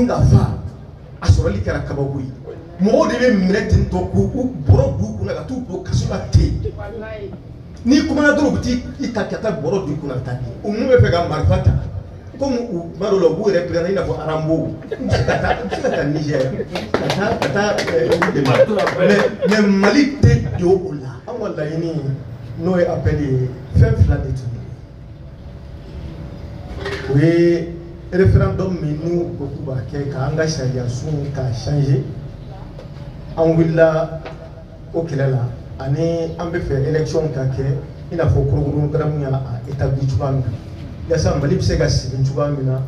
dunga fa asorali kara kabagui mo de be mretin to ku boro du kuna ka tu ko kasula te ni kuma na doro buti itakata boro du kuna ta umu be pega marfata comme u marolo bu représenter ina fo arambo ta Niger ta mais Mali te do la amwala ini no est appelé fin flat de tout oui référendum mais nous beaucoup ba ke ka anga sharia sun ka changer en willa au kelala ani ambe fait élection ka ke ina fo programme ya établi tuban ya sa Mali se ga si tuban mina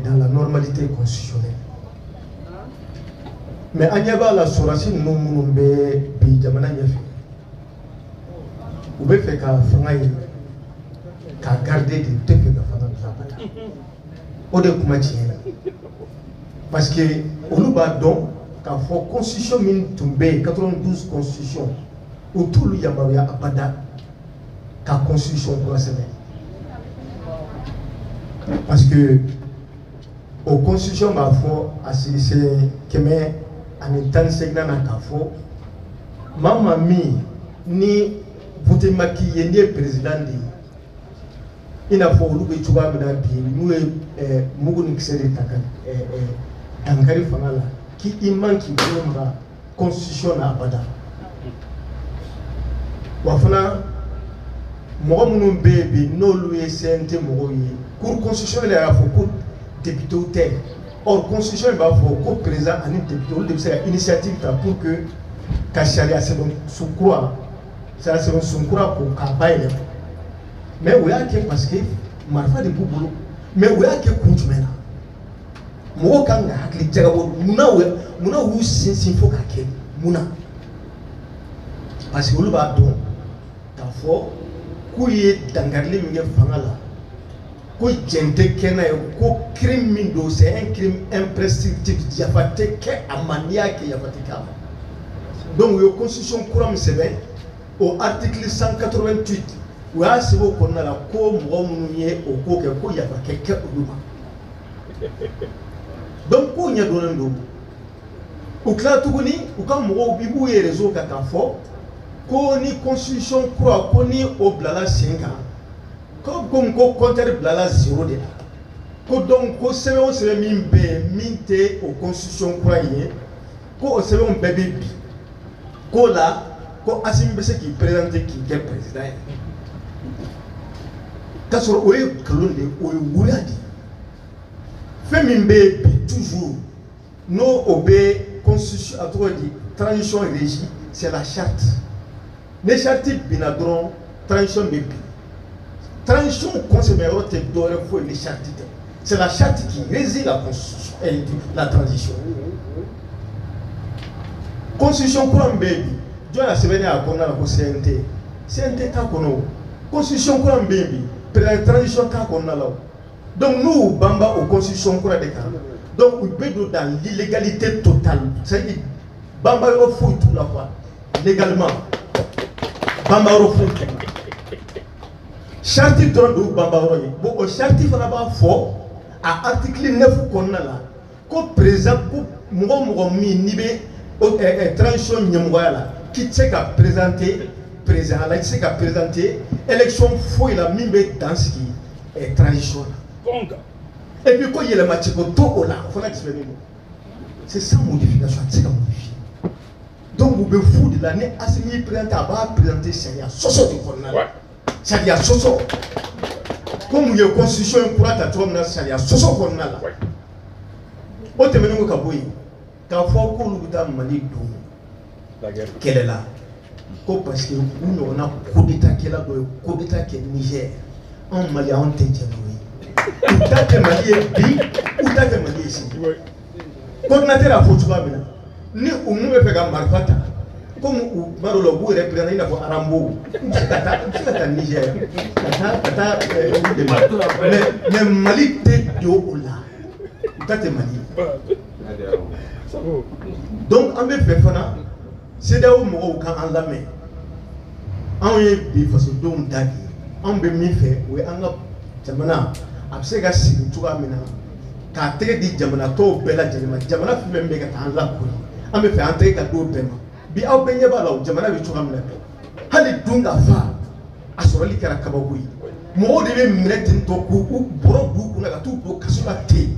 dans la normalité constitutionnelle mais anyaba la sorasi no munumbe bi jamana nyafi ou be fait ka fangai ka garder de te fait ka fangai zabata o de kuma tiena parce que on ba donc ka fo constitution min tumbe 92 constitution ou tout le yamaria abada ka constitution pour la semaine parce que au constitution ba fo asise keme anitan segna na ka fo mama mi ni voter maki yende président di ina fo lu be tuba bina bi nu mugu ni kisere takan dankari fanala ki iman ki bomba constitution na abada wa fana mo munu bebe no lu SNT mo yi cour constitutionnelle a fo ko député ou tel or constitution ba fo ko président ani député ou de faire initiative pour que kasharia se donc sous quoi ça c'est un sonkura pour campagne mais où y'a que parce que marfa de boulot mais où y'a que kuntumena mo kanga hakli jagabo muna wu sin fo kake muna parce que lu ba don ta fo ku ye dangarle mi nge fangala ko jente kena ko crime min do c'est un crime imprescriptible yafate ke amania ke yafate ka donc yo constitution kuram sebe au article 188 où a ce qu'on a la com romouye au coque il y a quelqu'un donc pour y a donné l'eau au clair tout ni ou quand mon bibou et réseau catafo qu'on y constitution croix qu'on y au blala 5 ans comme contraire blala 0 de là donc qu'on se met au se minte au constitution croyé qu'on se met un bébé qu'on là ko Assimi Bese qui présente qui est président kasoro oye kalonde oye wuladi femimbe toujours no obé constitution à toi dit transition régie c'est la charte les chartes binadron transition bébé transition consémero te dore faut les chartes c'est la charte qui régit la constitution et la transition constitution pour un bébé Dieu a sévéré à Kona la CNT. CNT ta kono. Constitution quoi baby. La transition ta kona là. Donc nous bamba aux constitution quoi des cas. Donc nous bedou dans l'illégalité totale. C'est-à-dire bamba au fou tout la fois. Légalement. Bamba au fou. Charte droit bamba roye. Bon au charte fana ba fort à article 9 kona là. Ko présent ko mo mi nibe transition nyamgoya là. Qui sait qu'à présenter président, qui sait qu'à présenter élection fouille la mime dans ce qui est traditionnel. Et puis quand il y a le match au tout là, il faut l'expérimenter. C'est sans modification, c'est la modifier. Donc vous pouvez fou de l'année Assimi présenté à bas présenter Sharia Soso du Cornal. Sharia Soso. Comme il y a une constitution pour la tatoum dans Sharia Soso Cornal. Au terme de Kaboui, quand il faut qu'on nous donne Mali quelle est là? Parce que nous on a coup d'état qui est là, coup d'état qui est Niger. En Mali, on t'a dit oui. Ou t'as que Mali est bi, ou t'as que Mali est ici. Coordinateur à Fouchouba, ni ou nous me fait marfata. Comme ou Marolo Bou représente la voix Arambo. C'est un Niger. Mais Mali t'es de haut là. T'as que Mali. Donc, on me fait fana. C'est là où on a un lame. On est des façons d'homme d'agi. On peut m'y faire. Oui, on a. C'est maintenant. Après, c'est que si tu vas maintenant. k'a tɛgɛ di jamana tɔw bɛɛ lajɛlen ma jamana fɛn fɛn bɛ ka taa an lakori an bɛ fɛ an tɛgɛ ka d'o bɛɛ ma bi aw bɛɛ ɲɛ b'a la o jamana bɛ cogoya min na bi hali dun ka fa a sɔrɔli kɛra kabako ye mɔgɔw de bɛ minɛ ten tɔ k'u bɔrɔ d'u kunna ka t'u don kaso la ten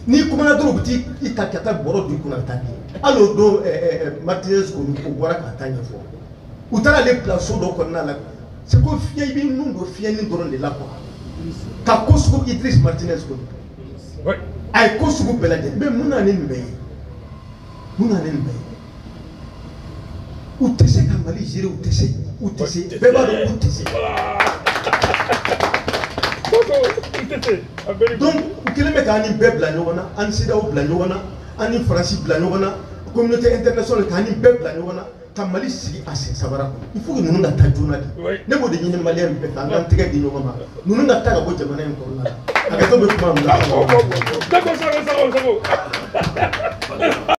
n'i kumana dɔrɔn u bɛ t'i ta ka taa bɔrɔ d'u kunna ka taa di hali o don Martinez o bɔra k'a ta ɲɛfɔ u taara ale bila so dɔ kɔnɔna la c'est ko fiɲɛ i bɛ nun don fiɲɛnin dɔrɔn de la quoi ka ko sugu Idriss Martinez kɔnɔ a ye ko sugu bɛɛ lajɛlen mais mun na ni nin bɛɛ ye mun na ni nin bɛɛ ye u tɛ se ka Mali gérer u tɛ se bɛɛ b'a dɔn u tɛ se donc u kɛlen bɛ k'an ni bɛɛ bila ɲɔgɔn na an ni CEDEAO bila ɲɔgɔn na an ni Faransi bila ɲɔgɔn na communauté internationale k'an ni bɛɛ bila ɲɔgɔn na ka Mali sigi a sen sabara kɔnɔ il faut que ninnu ka taa joona de ne b'o de ɲini maliyɛn bɛɛ fɛ an k'an tɛgɛ di ɲɔgɔn ma ninnu ka taa ka bɔ jamana in kɔnɔna la hakɛto bɛ kuma min na